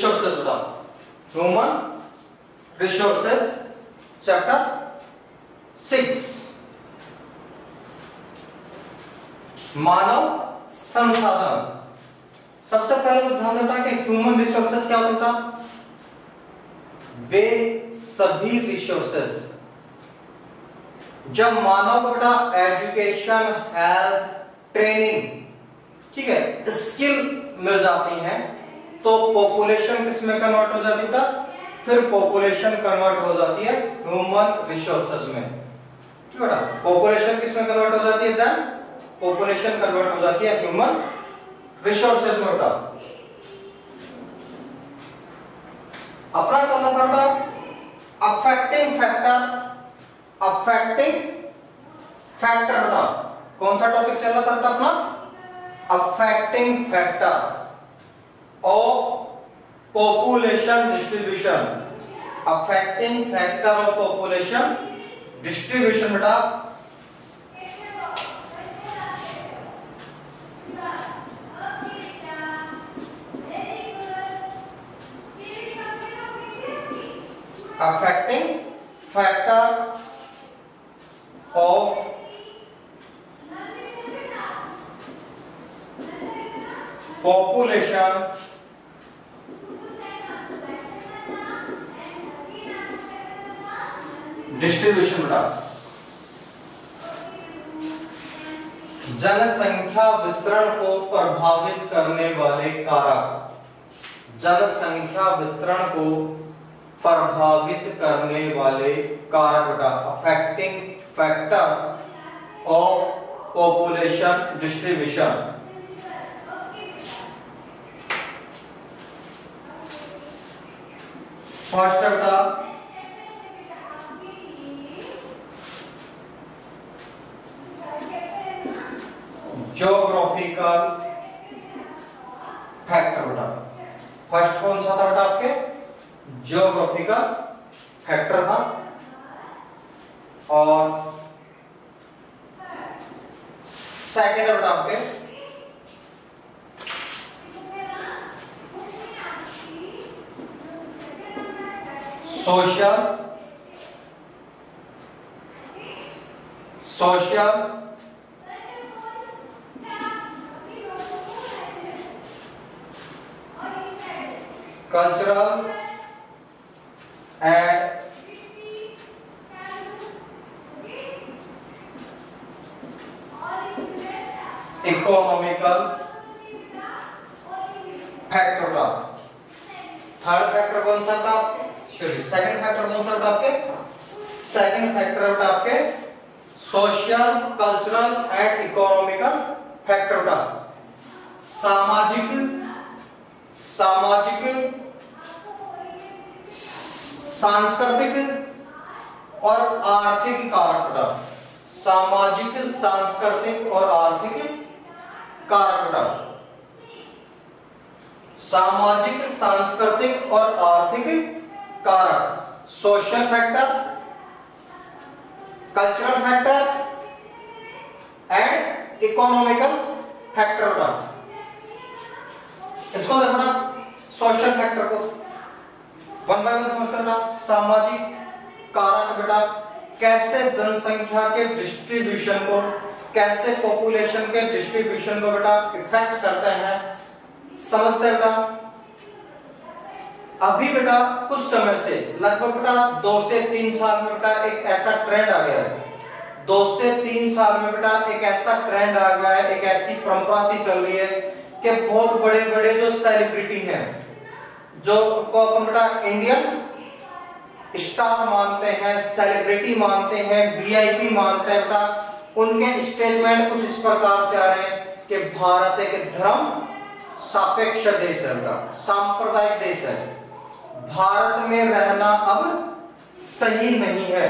Resources बताओ, human resources chapter 6, मानव संसाधन। सबसे पहले तो ध्यान देना कि ह्यूमन रिसोर्सेज क्या होता है? वे सभी रिसोर्सेज जब मानव को बेटा एजुकेशन, हेल्थ, ट्रेनिंग, ठीक है, स्किल मिल जाती हैं तो पॉपुलेशन किस में कन्वर्ट हो जाती है बेटा? फिर पॉपुलेशन कन्वर्ट हो जाती है ह्यूमन रिसोर्सेज में, ठीक है बेटा। पॉपुलेशन किस में कन्वर्ट हो जाती है? देन पॉपुलेशन कन्वर्ट हो जाती है ह्यूमन रिसोर्सेज में बेटा। अपना चल रहा था बेटा अफेक्टिंग फैक्टर, अफेक्टिंग फैक्टर बेटा। कौन सा टॉपिक चल रहा था बेटा अपना? Affecting factor of population distribution, affecting factor of population distribution बेटा। affecting factor of population distribution बेटा। जनसंख्या वितरण को प्रभावित करने वाले कारक, जनसंख्या वितरण को प्रभावित करने वाले कारक बेटा, affecting factor of population distribution. First बेटा ज्योग्राफिकल फैक्टर बेटा। फर्स्ट कौन सा था बेटा आपके? ज्योग्राफिकल फैक्टर था। और सेकंड बेटा आपके social cultural and economical factor था। थर्ड फैक्टर कौन सा था आपके? सेकंड फैक्टर कौन सा था आपके? सेकंड फैक्टर था आपके social cultural and economical factor था। सामाजिक सांस्कृतिक और आर्थिक कारक था। सामाजिक, सांस्कृतिक और आर्थिक कारक था। सामाजिक, सांस्कृतिक और आर्थिक कारक, social factor, cultural factor and economical factor था। इसको देखना सोशल फैक्टर को वन बाय वन समझते हैं। सामाजिक कारक बेटा कैसे जनसंख्या के डिस्ट्रीब्यूशन को, कैसे पॉपुलेशन के डिस्ट्रीब्यूशन को बेटा इफेक्ट करते हैं, समझते हैं बेटा। अभी बेटा कुछ समय से लगभग बेटा 2 से 3 साल में बेटा एक ऐसा ट्रेंड आ गया है। 2 से 3 साल में बेटा एक ऐसा ट्रेंड आ गया है, एक ऐसी परंपरा सी चल रही है कि बहुत बड़े बड़े जो सेलिब्रिटी हैं, जो को अपन बेटा इंडियन स्टार मानते हैं, सेलिब्रिटी मानते हैं, वीआईपी मानते हैं बेटा, उनके स्टेटमेंट कुछ इस प्रकार से आ रहे हैं कि भारत एक धर्म सापेक्ष देश है बेटा, सांप्रदायिक देश है, भारत में रहना अब सही नहीं है,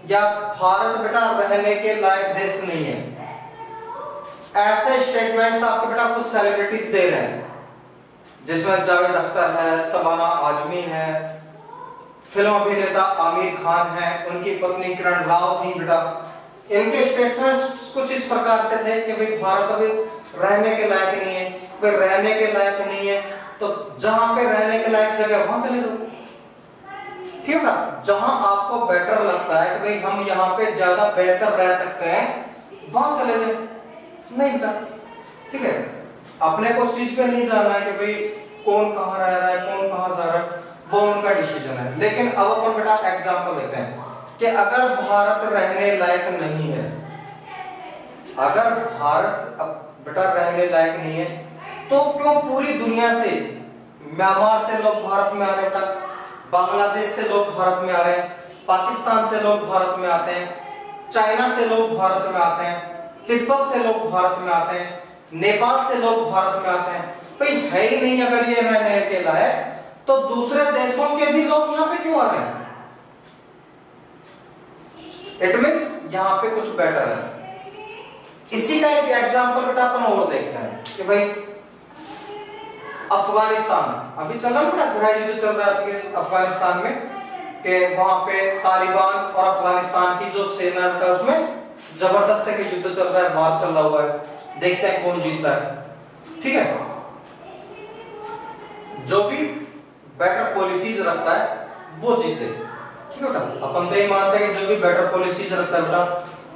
या भारत बेटा रहने के लायक देश नहीं है। ऐसे स्टेटमेंट्स आपके बेटा कुछ सेलिब्रिटीज दे रहे हैं, जिसमें जावेद अख्तर है, शबाना आजमी है, फिल्म अभिनेता आमिर खान है, उनकी पत्नी किरण राव थी बेटा। इनके स्टेटमेंट्स कुछ इस प्रकार से थे कि भाई भारत अभी रहने के लायक नहीं है, भाई रहने के लायक नहीं है तो जहां पे रहने के लायक जगह वहां चले जाओ, ठीक है ना। जहां आपको बेटर लगता है कि भाई हम यहाँ पे ज्यादा बेहतर रह सकते हैं, वहां चले जाए। नहीं बेटा, ठीक है, अपने को चीज पे नहीं जाना है कि भाई कौन कहाँ रह रहा है, कौन कहाँ जा रहा है, वो उनका डिसीजन है। लेकिन अब अपन बेटा एग्जांपल देते हैं कि अगर भारत रहने लायक नहीं है, अगर भारत अब बेटा रहने लायक नहीं है, तो क्यों पूरी दुनिया से, म्यांमार से लोग भारत में आ रहे हैं बेटा, बांग्लादेश से लोग भारत में आ रहे हैं, पाकिस्तान से लोग भारत में आते हैं, चाइना से लोग भारत में आते हैं, तिब्बत से लोग भारत में आते हैं, नेपाल से लोग भारत में आते हैं। भाई है ही नहीं अगर ये रहने के लायक, तो दूसरे देशों के भी लोग यहाँ पे क्यों आ रहे हैं? इट मींस यहाँ पे कुछ बेटर है। इसी का एक एग्जांपल बेटा अपन और देखते हैं कि भाई अफगानिस्तान अभी चल रहा है बेटा, गृह युद्ध चल रहा है अफगानिस्तान में, कि वहां पे तालिबान और अफगानिस्तान की जो सेना बेटा उसमें जबरदस्त है कि युद्ध चल रहा है, वार चल रहा हुआ है, देखते हैं कौन जीतता है। ठीक है, जो भी बेटर पॉलिसीज रखता है वो जीते। ठीक है बेटा, अपन तो ये मानते हैं कि जो भी बेटर पॉलिसीज रखता है बेटा,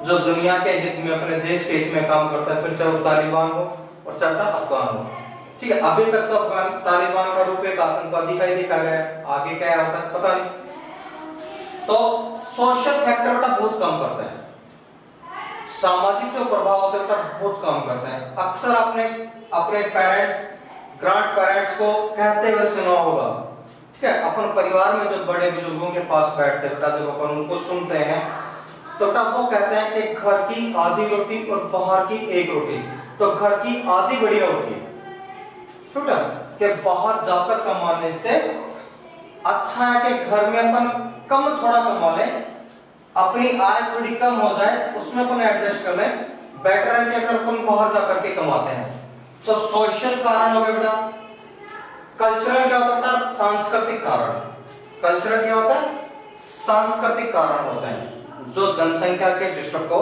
जो दुनिया के हित में, अपने देश के हित में काम करता है, फिर चाहे वो तालिबान हो और चाहे अफगान हो। ठीक है, अभी तक तो अफगान तालिबान का रूप एक आतंकवादी का ही देखा गया है, आगे क्या होता है पता नहीं। तो सोशल फैक्टर बेटा बहुत कम करता है, सामाजिक जो प्रभाव होता है बेटा बहुत कम करते हैं। अक्सर आपने अपने पेरेंट्स, ग्रैंड पेरेंट्स को कहते हुए सुना होगा, ठीक है, अपन परिवार में जब बड़े बुजुर्गों के पास बैठते बेटा, जब अपन उनको सुनते हैं तो बेटा वो कहते हैं कि घर की आधी रोटी और बाहर की एक रोटी, तो घर की आधी बढ़िया होती है बेटा, कि बाहर जाकर कमाने से अच्छा है कि घर में अपन कम थोड़ा कमा लें, अपनी आय थोड़ी कम हो जाए, उसमें अपन एडजस्ट कर लें। बेटर है कि अगर अपन बाहर जाकर के कमाते हैं। तो सोशल कारण हो गए बेटा। कल्चरल क्या होता है बेटा? सांस्कृतिक कारण। कल्चरल क्या होता है? सांस्कृतिक कारण होता है, जो जनसंख्या के डिस्ट्रिक्ट को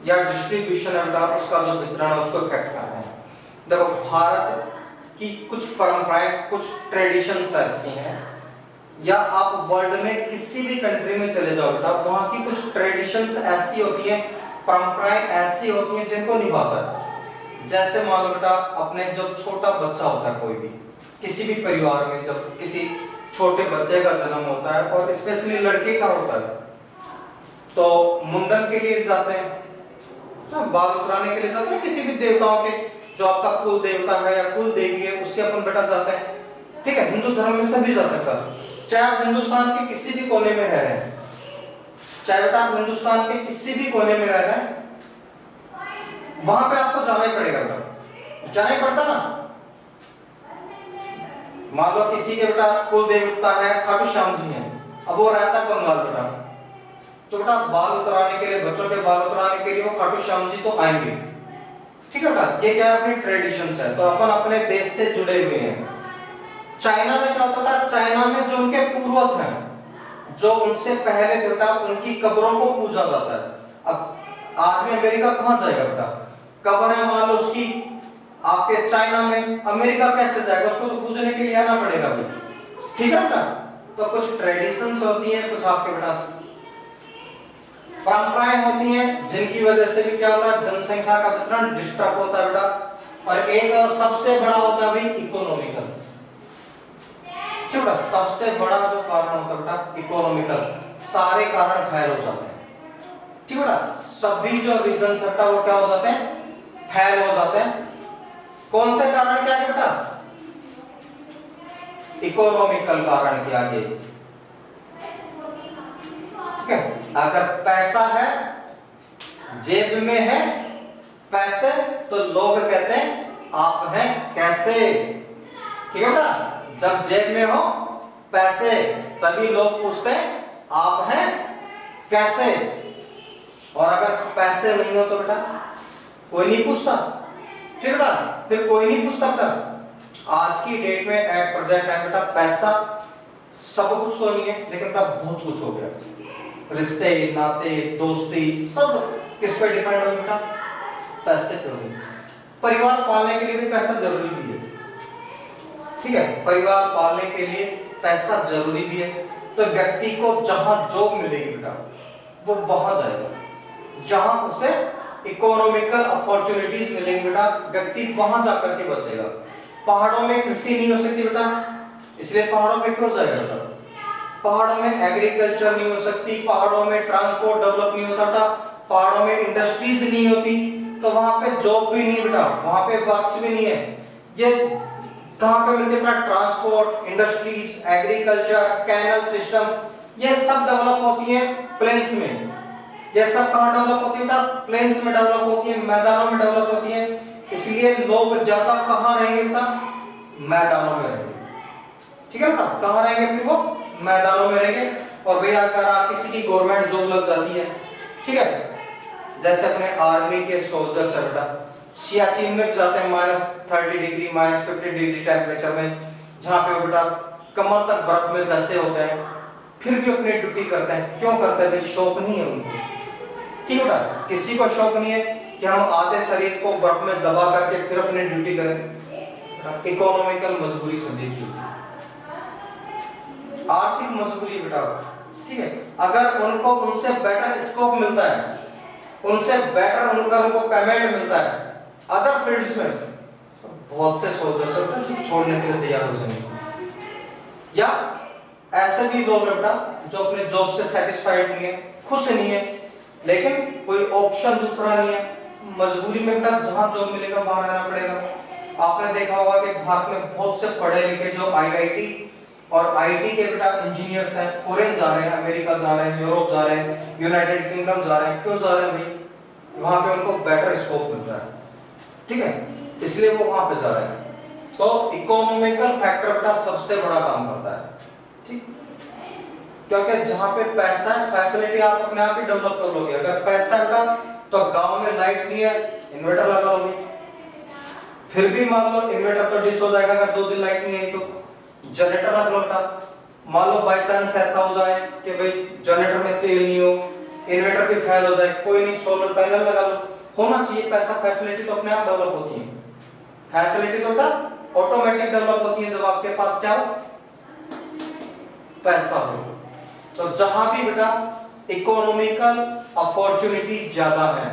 या डिस्ट्रीब्यूशन है बेटा, उसका जो वितरण है उसको इफेक्ट करते हैं। देखो भारत की कुछ परंपराएं, कुछ ट्रेडिशंस ऐसी हैं, या आप वर्ल्ड में किसी भी कंट्री में चले जाओ बेटा, वहां की कुछ ट्रेडिशंस ऐसी होती हैं, परंपराएं ऐसी होती हैं जिनको निभाता है। जैसे मान लो बेटा, अपने जब छोटा बच्चा होता है, कोई भी किसी भी परिवार में जब किसी छोटे बच्चे का जन्म होता है, और स्पेशली लड़के का होता है, तो मुंडन के लिए जाते हैं, बाल उतराने के लिए जाते हैं, किसी भी देवताओं के, जो आपका कुल देवता है या कुल देवी है उसके अपन बेटा जाते हैं। ठीक है, हिंदू धर्म में सभी जाते हैं, चाहे आप हिंदुस्तान के किसी भी कोने में रह रहे हैं, चाहे बेटा आप हिंदुस्तान के किसी भी कोने में रह रहे हैं, वहां पे आपको जाना ही पड़ेगा बेटा, जाना ही पड़ता ना। मान लो किसी के बेटा कुल देवता है खाटू श्याम जी है, अब वो रहता है बंगाल बेटा, तो बेटा बाल उतराने के लिए, बच्चों के बाल उतराने के लिए वो खाटू श्याम जी तो आएंगे। ठीक है बेटा, ये क्या है? अपनी ट्रेडिशंस है, तो अपन अपने देश से जुड़े हुए हैं। चाइना में क्या होता है? चाइना में जो उनके पूर्वज हैं, जो उनसे पहले थे बेटा, उनकी कब्रों को पूजा जाता है। अब आदमी अमेरिका कहां जाएगा बेटा? कब्र है मान लो उसकी आपके चाइना में, अमेरिका कैसे जाएगा? उसको तो पूजने के लिए आना पड़ेगा भाई। ठीक है बेटा, तो कुछ ट्रेडिशंस होती हैं, कुछ आपके बेटा परंपराएं होती हैं, जिनकी वजह से भी क्या होता है? जनसंख्या का वितरण डिस्टर्ब होता है बेटा। और एक और सबसे बड़ा होता है भाई इकोनॉमिकल। क्यों बेटा? सबसे बड़ा जो कारण होता है बेटा इकोनॉमिकल, सारे कारण फैल हो जाते हैं। ठीक है बेटा, सभी जो रीजन है वो क्या हो जाते हैं? फैल हो जाते हैं। कौन से कारण क्या है बेटा? इकोनॉमिकल कारण के आगे। ठीक है, अगर पैसा है, जेब में है पैसे, तो लोग कहते हैं आप हैं कैसे। ठीक है बेटा, जब जेब में हो पैसे, तभी लोग पूछते हैं आप हैं कैसे। और अगर पैसे नहीं हो तो बेटा कोई नहीं पूछता। ठीक है बेटा, फिर कोई नहीं पूछता बेटा। आज की डेट में एट प्रेजेंट टाइम बेटा पैसा सब कुछ तो नहीं है, लेकिन बेटा बहुत कुछ हो गया। रिश्ते, नाते, दोस्ती सब किस पे डिपेंड हो बेटा? पैसे पे हो। परिवार पालने के लिए भी पैसा जरूरी भी है। ठीक है, परिवार पालने के लिए पैसा जरूरी भी है। तो व्यक्ति को जहां जॉब मिलेगी बेटा वो वहां जाएगा, जहां उसे इकोनॉमिकल अपॉर्चुनिटीज मिलेंगी बेटा व्यक्ति वहां जाकर के बसेगा। पहाड़ों में कृषि नहीं हो सकती बेटा, इसलिए पहाड़ों में क्यों जाएगा बेटा? पहाड़ों में एग्रीकल्चर नहीं हो सकती, पहाड़ों में ट्रांसपोर्ट डेवलप नहीं होता बेटा, पहाड़ों में इंडस्ट्रीज नहीं होती, तो वहां पे जॉब भी नहीं बेटा, वहां पे वर्क्स भी नहीं है। ये कहां पे मिलते बेटा? Transport, industries, agriculture, canal system, ये सब डेवलप होती है प्लेन्स में। ये सब कहां डेवलप होती है बेटा? प्लेन्स में डेवलप होती है, मैदानों में डेवलप होती है। इसलिए लोग ज्यादा कहां रहेंगे बेटा? मैदानों में रहेंगे। ठीक है बेटा, कहां रहेंगे फिर वो? मैदानों में रहेंगे। और भैया अगर किसी की गवर्नमेंट जॉब लग जाती है, ठीक है, जैसे अपने आर्मी के सोल्जर्स है बेटा, सियाचिन में जाते हैं -30 डिग्री -50 डिग्री टेम्परेचर में, जहां पे वो बेटा कमर तक बर्फ में दसे होते हैं, फिर भी अपनी ड्यूटी करते हैं। क्यों करते हैं भाई? शौक नहीं है उनको। ठीक है बेटा, किसी को शौक नहीं है कि हम आधे शरीर को बर्फ में दबा करके फिर अपनी ड्यूटी करें। इकोनॉमिकल मजबूरी समझी, आर्थिक मजबूरी बेटा। ठीक है, अगर उनको उनसे बेटर स्कोप मिलता है, उनसे बेटर उनको पेमेंट मिलता है अदर फील्ड्स में, तो बहुत से सोल्जर्स छोड़ने के लिए तैयार हो जाएंगे। या ऐसे भी लोग बेटा जो अपने जॉब से सेटिस्फाइड नहीं है, खुश नहीं है, लेकिन कोई ऑप्शन दूसरा नहीं है, मजबूरी में बेटा जहां जॉब मिलेगा वहां रहना पड़ेगा। आपने देखा होगा कि भारत में बहुत से पढ़े लिखे जो आईआईटी और आईटी के बेटा इंजीनियर्स हैं, फॉरेन जा रहे हैं, अमेरिका जा रहे हैं, यूरोप जा रहे हैं, यूनाइटेड किंगडम जा रहे हैं। क्यों जा रहे हैं भाई? वहां पे उनको बेटर स्कोप मिल रहा है। ठीक है, इसलिए वो वहां पे जा रहे हैं। तो इकोनॉमिकल फैक्टर बेटा सबसे बड़ा काम करता है। ठीक, क्योंकि जहां पे पैसा है, फैसिलिटी आप अपने आप ही डेवलप कर लोगे। अगर पैसा बेटा तो गांव में लाइट नहीं है, इन्वर्टर लगा लोगे, फिर भी मान लो इन्वर्टर तो डिस हो जाएगा अगर 2 दिन लाइट नहीं आई तो जनरेटर रख लो बेटा। मान लो बाय चांस ऐसा हो जाए कि भाई जनरेटर में तेल नहीं हो, इन्वर्टर भी फेल हो जाए, कोई नहीं, सोलर पैनल लगा लो। होना चाहिए पैसा, फैसिलिटी तो अपने आप डेवलप होती है। फैसिलिटी तो बेटा ऑटोमेटिक डेवलप होती है जब आपके पास क्या हो? पैसा हो। तो जहां भी बेटा इकोनॉमिकल अपॉर्चुनिटी ज्यादा है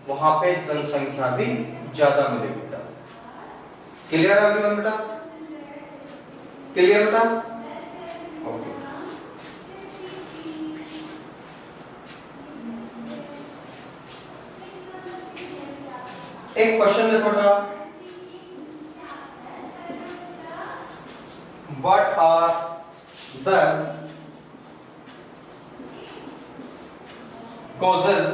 वहां पे जनसंख्या भी ज्यादा मिलेगी बेटा। क्लियर है एवरीवन बेटा? क्लियर बेटा? ओके। एक क्वेश्चन देखो बेटा, what are the causes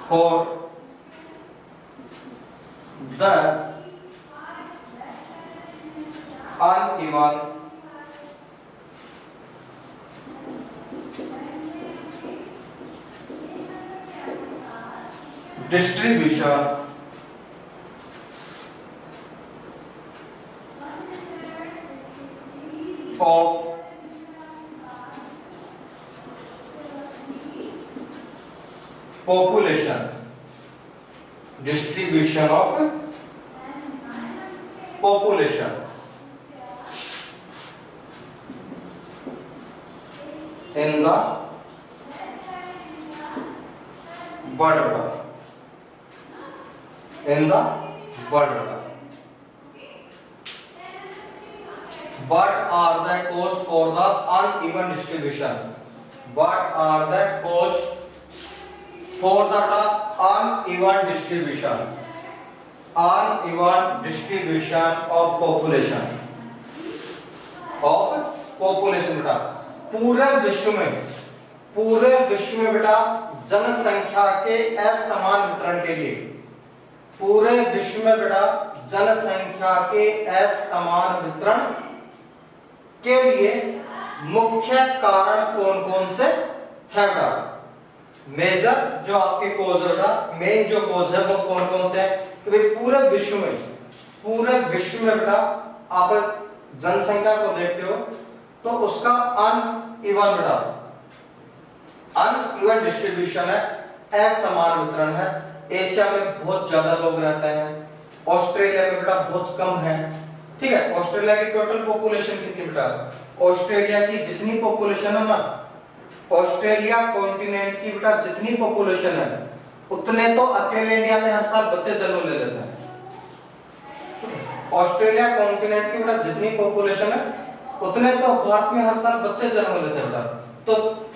for the uneven distribution of population, distribution of population in the world, in the world. What are the cause for the uneven distribution? What are the cause for the uneven distribution? Uneven distribution of population. Of population बेटा पूरे विश्व में बेटा जनसंख्या के असमान वितरण के लिए, पूरे विश्व में बेटा जनसंख्या के असमान वितरण के लिए मुख्य कारण कौन कौन से है बेटा? मेजर जो आपके कोज है, मेन जो कोज है वो कौन कौन से है? तो भाई पूरे विश्व में बेटा आप जनसंख्या को देखते हो तो उसका अनइवन बेटा अनइवन डिस्ट्रीब्यूशन है, असमान वितरण है। एशिया में बहुत ज्यादा लोग रहते हैं, ऑस्ट्रेलिया में बेटा बहुत कम है। ठीक है, ऑस्ट्रेलिया की टोटल पॉपुलेशन कितनी बेटा, ऑस्ट्रेलिया की जितनी पॉपुलेशन है ना, ऑस्ट्रेलिया कॉन्टिनेंट की बेटा जितनी पॉपुलेशन है उतने तो अकेले इंडिया में हर साल बच्चे जन्म ले लेते हैं। ऑस्ट्रेलिया कॉन्टिनेंट की बेटा जितनी पॉपुलेशन है उतने तो भारत में हर साल बच्चे जन्म लेते हैं बेटा। तो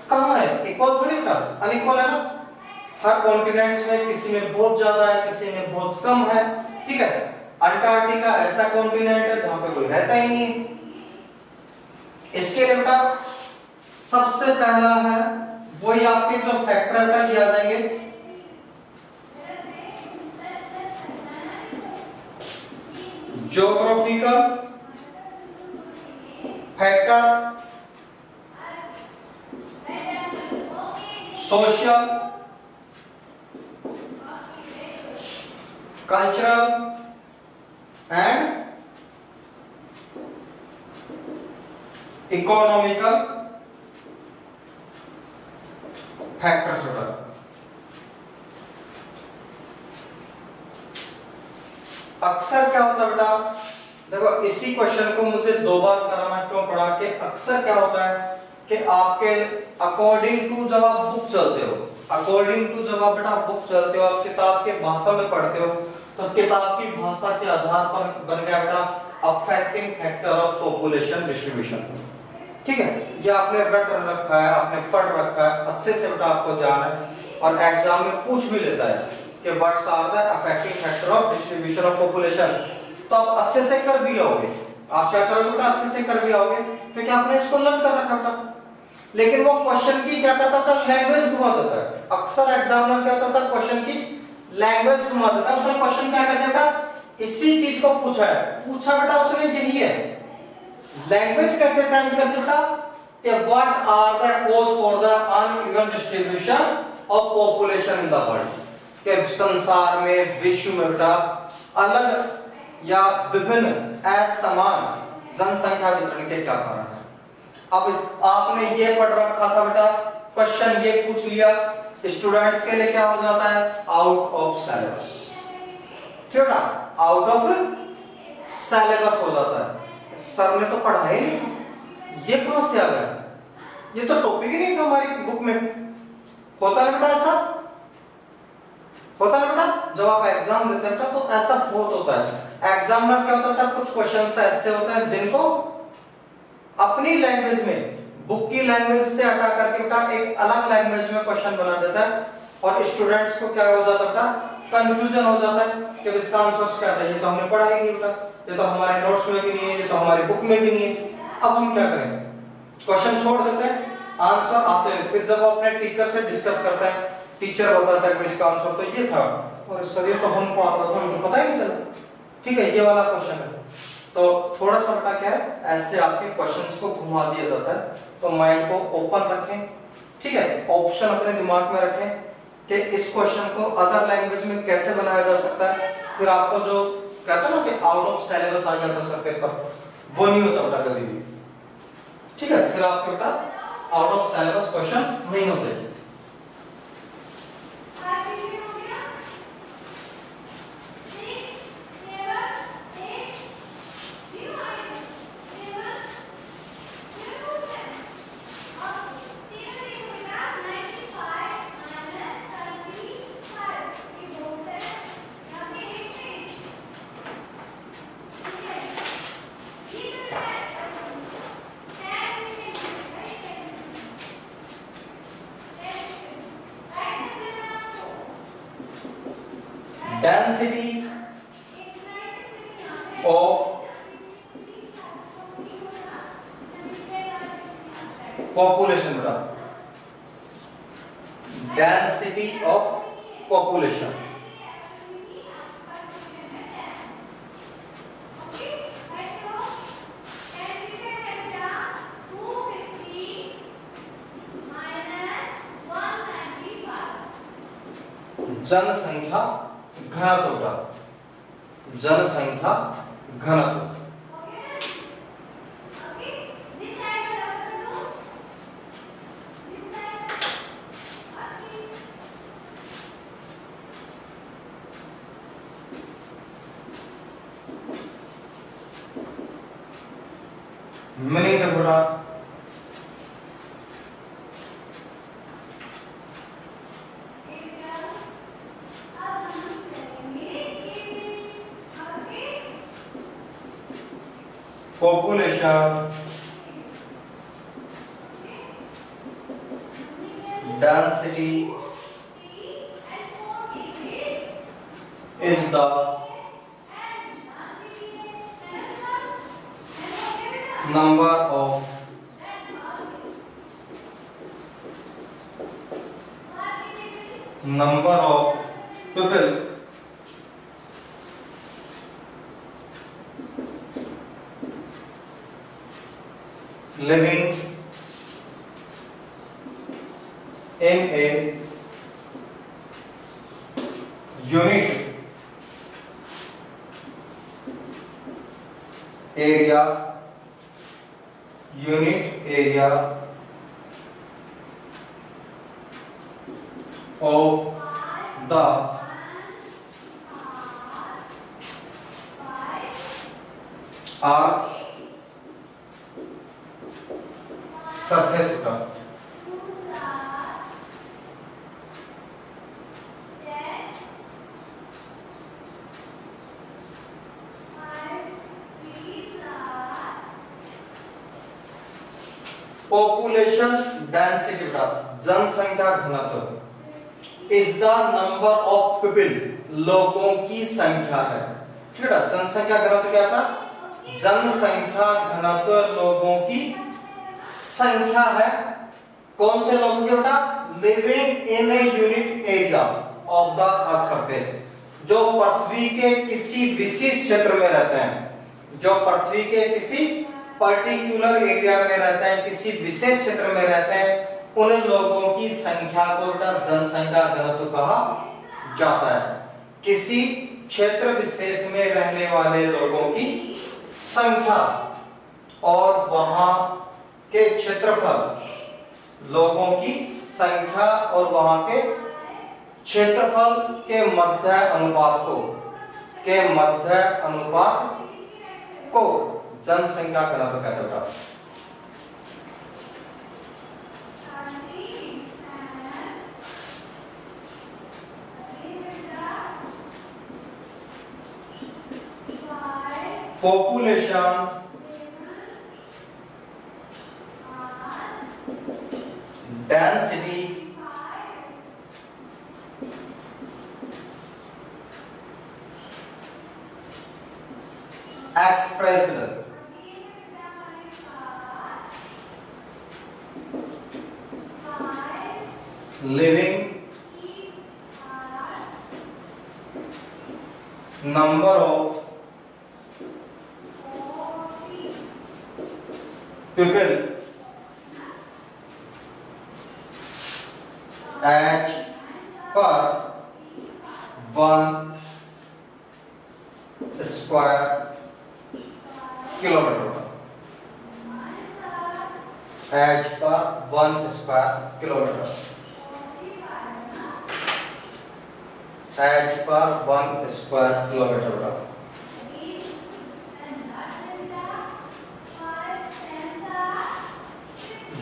कहां है, इक्वल थोड़ी बेटा, अनइक्वल है ना। हर कॉन्टिनेंट्स में किसी में बहुत ज्यादा है, किसी में बहुत कम है। ठीक है, अंटार्कटिका ऐसा कॉन्टिनेंट है जहां पे कोई रहता ही नहीं। इसके लिए बेटा सबसे पहला है वही आपके जो फैक्टर बेटा ये आ जाएंगे, geographical factor, social, cultural and economical factors होता है। अक्सर क्या होता है बेटा, देखो इसी क्वेश्चन को मुझे दो बार कराना क्यों पड़ा कि अक्सर क्या होता है कि आपके अकॉर्डिंग टू जब आप बुक चलते हो, अकॉर्डिंग टू जब आप बेटा बुक चलते हो, आप किताब के भाषा में पढ़ते हो, तो किताब की भाषा के आधार पर बन गया बेटा affecting factor of population distribution. ठीक है, ये आपने रट रखा है, आपने पढ़ रखा है, अच्छे से बेटा आपको जान है और एग्जाम में पूछ भी लेता है कि what's are the affecting factor of distribution of population. तो आप अच्छे से कर भी आओगे, आप क्या करोगे बेटा, अच्छे से कर भी आओगे क्योंकि आपने इसको लर्न कर रखा बेटा। लेकिन वो क्वेश्चन की क्या करता है बेटा, लैंग्वेज घुमा देता है। अक्सर एग्जामिनर क्या करता है, क्वेश्चन की लैंग्वेज घुमा देता है। उसने क्वेश्चन क्या कर दिया बेटा, इसी चीज को पूछा है, पूछा बेटा उसने यही है, लैंग्वेज कैसे चेंज कर दी बेटा कि what are the cause for the uneven distribution of population in the world, कि संसार में, विश्व में बेटा अलग या विभिन्न असमान जनसंख्या वितरण के क्या कारण है। अब आपने ये पढ़ रखा था बेटा, क्वेश्चन ये पूछ लिया, स्टूडेंट्स के लिए क्या हो जाता है, आउट ऑफ सिलेबस। ठीक है, आउट ऑफ सिलेबस हो जाता है। सर ने तो पढ़ा ही नहीं था, ये कहां से आ गया, ये तो टॉपिक ही नहीं था हमारी बुक में। होता है बेटा ऐसा, होता है बेटा, जब आप एग्जाम देते हैं तो ऐसा बहुत होता है। एग्जामिनर क्या होता है बेटा, कुछ क्वेश्चंस ऐसे होते हैं जिनको अपनी लैंग्वेज में, बुक की लैंग्वेज से हटा करके बेटा एक अलग लैंग्वेज में क्वेश्चन बना देता है और स्टूडेंट्स को क्या हो जाता है बेटा, कंफ्यूजन हो जाता है कि इसका आंसर क्या था, ये तो हमने पढ़ा ही नहीं बेटा, ये तो हमारे नोट्स में भी नहीं है, ये तो हमारी बुक में भी नहीं है। अब हम क्या करें, क्वेश्चन छोड़ देते हैं, आंसर आते हैं, फिर जब अपने टीचर से डिस्कस करते हैं, टीचर बताता है कि इसका आंसर तो ये था और सर ये तो हमको आता था, हमको पता ही नहीं चला। ठीक है, ये वाला क्वेश्चन है। तो थोड़ा सा बेटा क्या है, ऐसे आपके क्वेश्चंस को घुमा दिया जाता है, तो माइंड को ओपन रखें। ठीक है, ऑप्शन अपने दिमाग में रखें कि इस क्वेश्चन को अदर लैंग्वेज में कैसे बनाया जा सकता है। फिर आपको जो कहता है ना कि आउट ऑफ सिलेबस आ जाता सर पेपर, वो नहीं होता बेटा कभी भी। ठीक है, फिर आपके बेटा आउट ऑफ सिलेबस क्वेश्चन नहीं होते। Density of population बेटा, density of population। जनसंख्या घनत्व का, जनसंख्या घनत्व। मीनिंग देखो बेटा, population density is the number of people living in a unit area of the Earth's surface का पॉपुलेशन डेंसिटी का जनसंख्या घनत्व is the number of people लोगों की संख्या है। ठीक है, जनसंख्या घनत्व क्या था? जनसंख्या घनत्व लोगों की संख्या है। कौन से लोगों की बेटा? Living in a unit area of the earth surface, जो पृथ्वी के किसी विशेष क्षेत्र में रहते हैं, जो पृथ्वी के किसी पर्टिकुलर एरिया में रहते हैं, किसी विशेष क्षेत्र में रहते हैं, उन लोगों की संख्या को जनसंख्या घनत्व कहा जाता है। किसी क्षेत्र विशेष में रहने वाले लोगों की संख्या और वहां के क्षेत्रफल, लोगों की संख्या और वहां के क्षेत्रफल के मध्य अनुपात को जनसंख्या घनत्व कहते हैं। Population density expressed living number of people H per 1 square kilometre, H पर 1 स्क्वायर किलोमीटर, H पर 1 स्क्वायर किलोमीटर।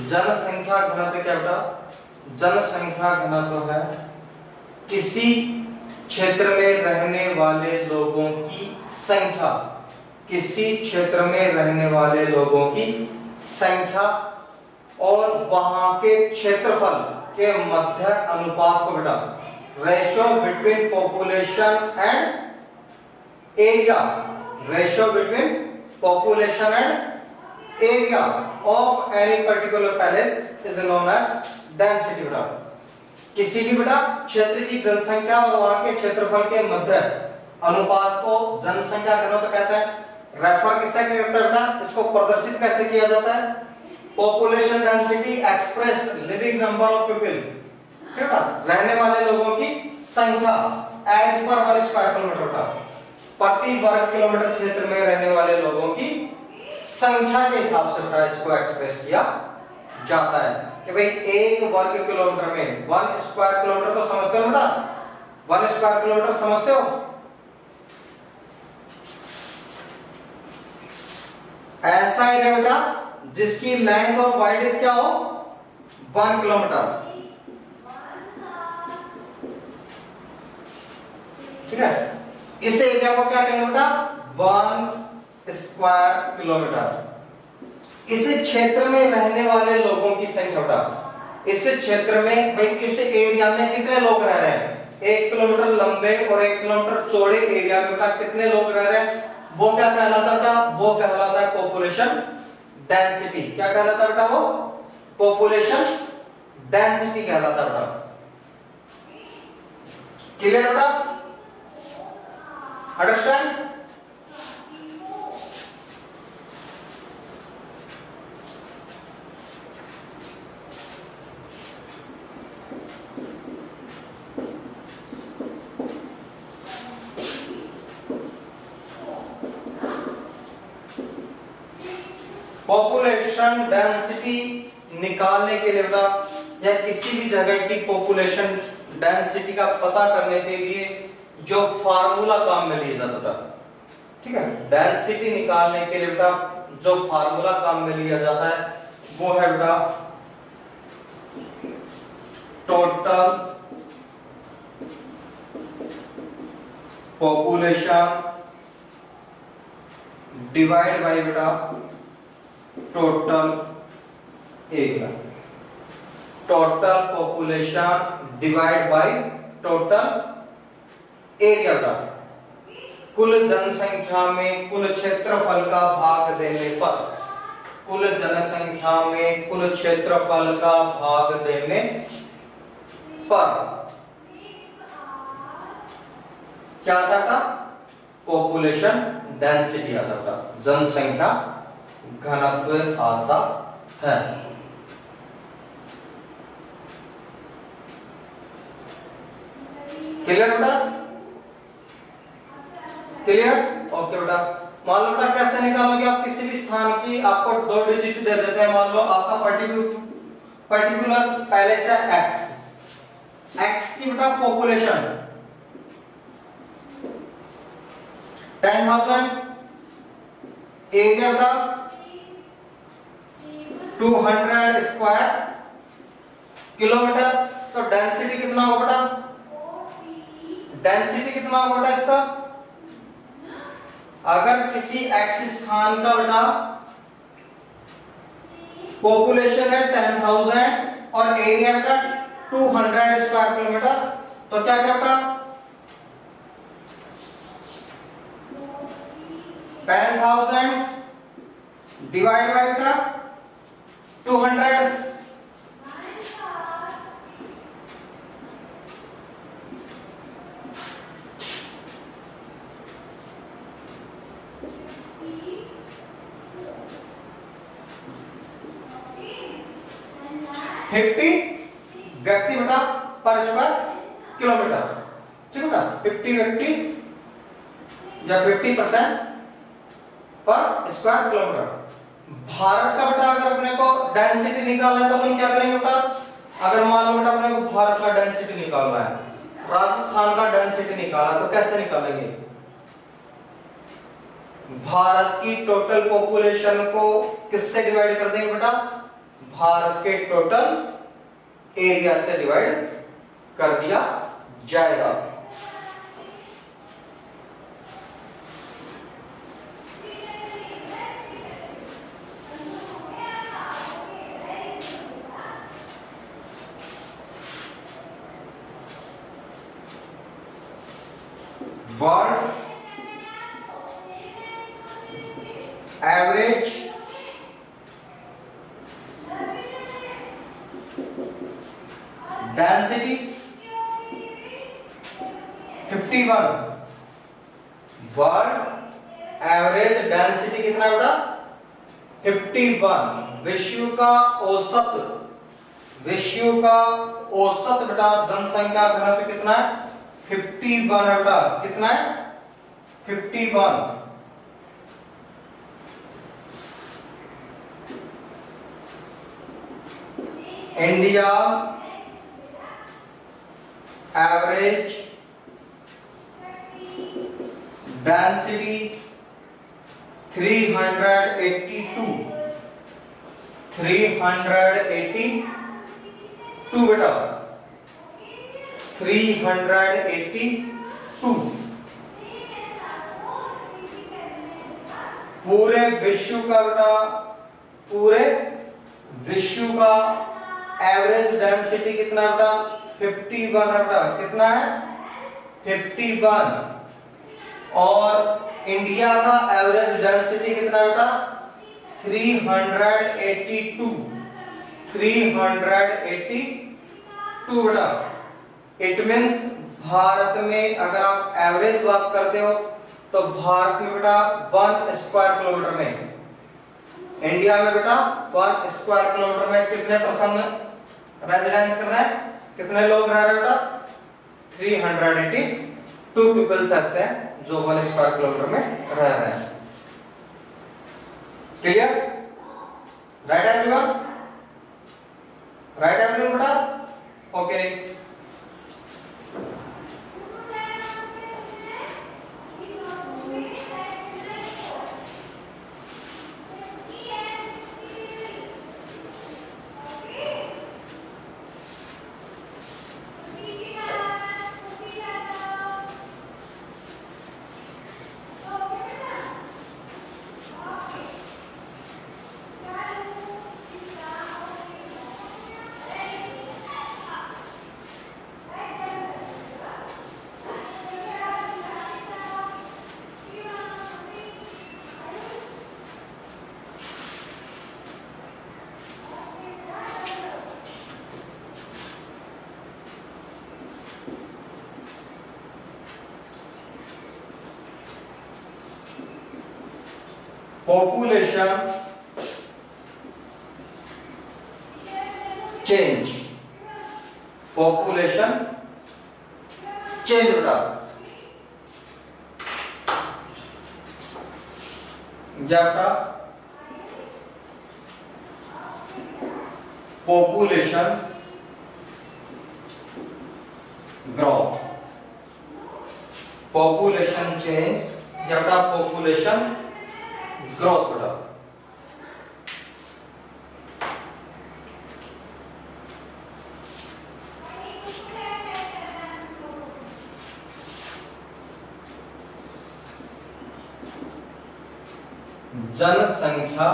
जनसंख्या घनत्व क्या बेटा? जनसंख्या घनत्व है किसी क्षेत्र में रहने वाले लोगों की संख्या, किसी क्षेत्र में रहने वाले लोगों की संख्या और वहां के क्षेत्रफल के मध्य अनुपात को बेटा ratio between population and area, ratio between population and area of any particular palace is known as density बेटा। किसी भी बेटा क्षेत्र की जनसंख्या और वहां के क्षेत्रफल के मध्य अनुपात को जनसंख्या घनत्व कहते हैं। रेफर किससे करते हैं बेटा? इसको प्रदर्शित कैसे किया जाता है? Population density expressed living number of people, ठीक है, रहने वाले लोगों की संख्या एच पर 1 स्क्वायर किलोमीटर का, प्रति वर्ग किलोमीटर क्षेत्र में रहने वाले लोगों की संख्या के हिसाब से बेटा इसको एक्सप्रेस किया जाता है कि भाई 1 वर्ग किलोमीटर में 1 स्क्वायर किलोमीटर तो समझते हो बेटा? 1 स्क्वायर किलोमीटर समझते हो? ऐसा एरिया बेटा जिसकी लेंथ और वाइड्थ क्या हो 1 किलोमीटर, ठीक है। इस एरिया को क्या कहेंगे बेटा 1 स्क्वायर किलोमीटर। इस क्षेत्र में रहने वाले लोगों की संख्या बेटा, इस क्षेत्र में भाई इस एरिया में कितने लोग रह रहे हैं, 1 किलोमीटर लंबे और 1 किलोमीटर चौड़े एरिया में बेटा कितने लोग रह रहे हैं, वो क्या कहलाता है बेटा, वो कहलाता है पॉपुलेशन डेंसिटी। क्या कहलाता है बेटा, वो पॉपुलेशन डेंसिटी कहलाता है बेटा। क्लियर बेटा, अंडरस्टैंड। पॉपुलेशन डेंसिटी निकालने के लिए बेटा, या किसी भी जगह की पॉपुलेशन डेंसिटी का पता करने के लिए जो फार्मूला काम में लिया जाता है, ठीक है, डेंसिटी निकालने के लिए बेटा जो फार्मूला काम में लिया जाता है वो है बेटा टोटल पॉपुलेशन डिवाइड बाय बेटा total area. Total population divide by total area बेटा, कुल जनसंख्या में कुल क्षेत्रफल का भाग देने पर, कुल जनसंख्या में कुल क्षेत्रफल का भाग देने पर क्या आता था, पॉपुलेशन डेंसिटी आता था, जनसंख्या घनत्व आता है। क्लियर बेटा, क्लियर, ओके बेटा। मान लो बेटा कैसे निकालोगे आप, किसी भी स्थान की आपको 2 डिजिट दे देते हैं, मान लो आपका पर्टिकुलर पहले से x की बेटा पॉपुलेशन 10,000, एरिया बेटा 200 स्क्वायर किलोमीटर, तो डेंसिटी कितना होगा बेटा, डेंसिटी कितना होगा बेटा इसका, अगर किसी x स्थान का बेटा पॉपुलेशन है 10,000 और एरिया बेटा 200 स्क्वायर किलोमीटर, तो क्या करें बेटा 10,000 डिवाइड बाय बेटा 200, व्यक्ति बेटा पर स्क्वायर किलोमीटर, ठीक है बेटा, 50 व्यक्ति या 50% पर स्क्वायर किलोमीटर। भारत का बेटा अगर अपने को डेंसिटी निकालना है तो अपन क्या करेंगे बेटा, अगर मान लो बेटा अपने को भारत का डेंसिटी निकालना है, राजस्थान का डेंसिटी निकालना, तो कैसे निकालेंगे, भारत की टोटल पॉपुलेशन को किससे डिवाइड कर देंगे बेटा, भारत के टोटल एरिया से डिवाइड कर दिया जाएगा। World's average density 51, world average density कितना बेटा 51, विश्व का औसत बेटा जनसंख्या घनत्व कितना है 51 है बेटा, कितना है 51। इंडियाज एवरेज 382 बेटा 382 पूरे विश्व का बेटा, पूरे विश्व का एवरेज डेंसिटी कितना बेटा 51 है बेटा, कितना है 51। और इंडिया का एवरेज डेंसिटी कितना बेटा 382 बेटा। इट मींस भारत में अगर आप एवरेज बात करते हो तो भारत में बेटा 1 स्क्वायर किलोमीटर में, इंडिया में बेटा 1 स्क्वायर किलोमीटर में कितने पर्सन रेजिडेंस कर रहे हैं, कितने लोग रह रहे हैं बेटा 382 पीपल्स ऐसे हैं जो 1 स्क्वायर किलोमीटर में रह रहे हैं। Clear? Right everyone? Right everyone बेटा? Okay. Population change, population change बेटा, बेटा population growth, population change या बेटा population ग्रोथ बेटा। जनसंख्या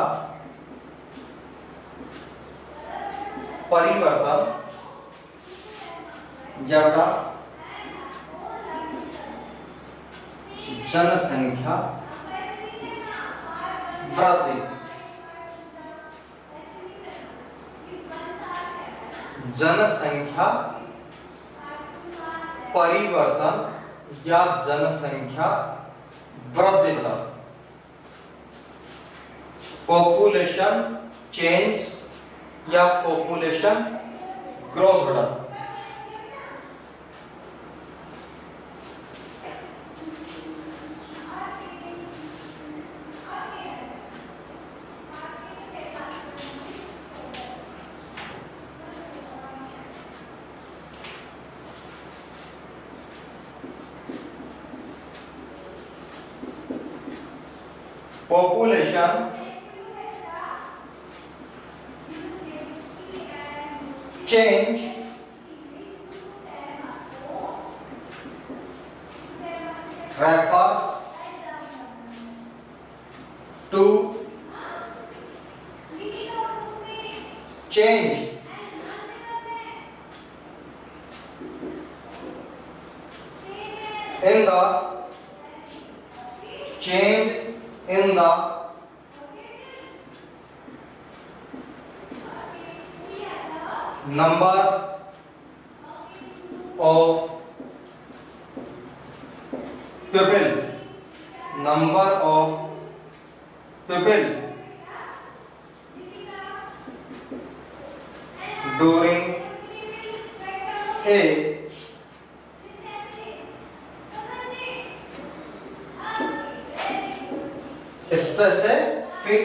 परिवर्तन या बेटा जनसंख्या वृद्धि, जनसंख्या परिवर्तन या जनसंख्या वृद्धि बेटा। पॉपुलेशन चेंज या पॉपुलेशन ग्रोथ बेटा। Population change refers to change in the number of people, number of people during a specific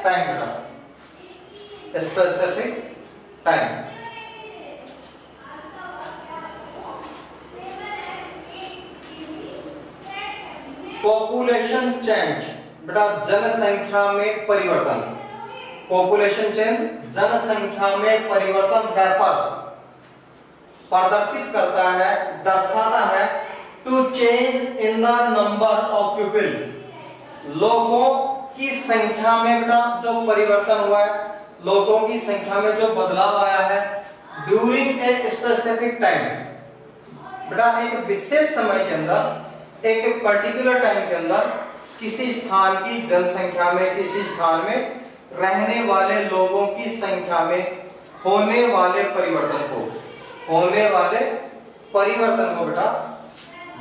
time, specific time. Population change, बेटा जनसंख्या में परिवर्तन, पॉपुलेशन चेंज जनसंख्या में परिवर्तन रेफर्स प्रदर्शित करता है, दर्शाता है to change in the number of people, लोगों की संख्या में बेटा जो परिवर्तन हुआ है, लोगों की संख्या में जो बदलाव आया है ड्यूरिंग ए स्पेसिफिक टाइम, बेटा एक विशेष समय के अंदर, एक पर्टिकुलर टाइम के अंदर किसी स्थान की जनसंख्या में, किसी स्थान में रहने वाले लोगों की संख्या में होने वाले परिवर्तन को, होने वाले परिवर्तन को बेटा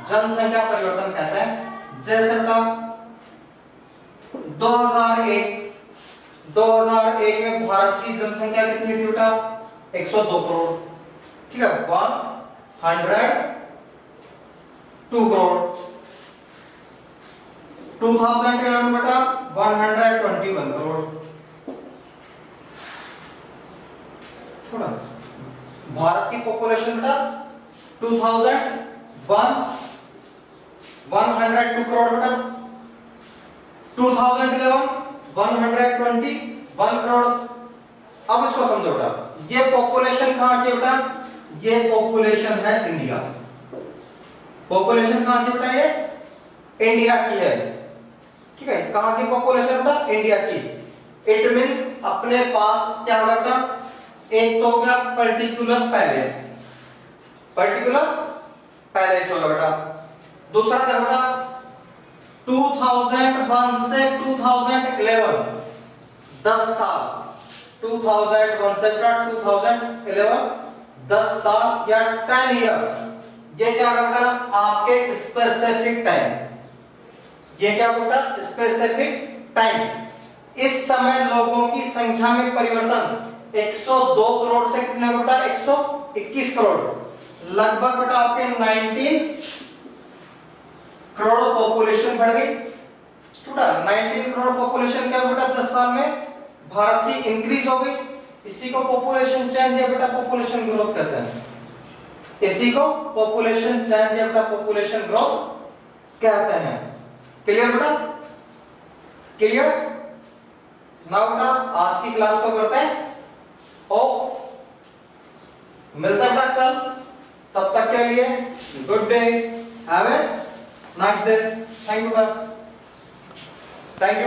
जनसंख्या परिवर्तन कहते हैं। जैसे बेटा 2001 में भारत की जनसंख्या कितनी थी बेटा? 102 करोड़, ठीक है, 102 करोड़। 2011 बेटा 121 करोड़, थोड़ा भारत की पॉपुलेशन बेटा 2001 102 करोड़ बेटा, 2011 121 करोड़। अब इसको समझो बेटा, ये पॉपुलेशन कहां की बेटा? ये पॉपुलेशन है इंडिया, पॉपुलेशन कहां की बेटा? ये इंडिया की है, ठीक है। कहां की पॉपुलेशन बेटा? इंडिया की। इट मींस अपने पास क्या होगा बेटा? एक तो हो गया पर्टिकुलर पैलेस, पर्टिकुलर पैलेस होगा बेटा। दूसरा क्या बेटा? 2001 से 2011 10 साल, 2001 से 2011 10 साल या 10 इयर्स, ये क्या बेटा? आपके स्पेसिफिक टाइम, ये क्या बेटा? Specific time. इस समय लोगों की संख्या में परिवर्तन 102 करोड़ से कितने बेटा? 121 करोड़, लगभग बेटा आपके 19 करोड़ पॉपुलेशन बढ़ गई बेटा। 19 करोड़ पॉपुलेशन क्या बेटा 10 साल में भारत की इंक्रीज हो गई। इसी को पॉपुलेशन चेंज या बेटा पॉपुलेशन ग्रोथ कहते हैं, इसी को पॉपुलेशन चेंज या बेटा पॉपुलेशन ग्रोथ कहते हैं। क्लियर बेटा? क्लियर? नाउ बेटा आज की क्लास को करते हैं ऑफ, मिलता है बेटा कल, तब तक के लिए good day, have a nice day, thank you बेटा, थैंक यू।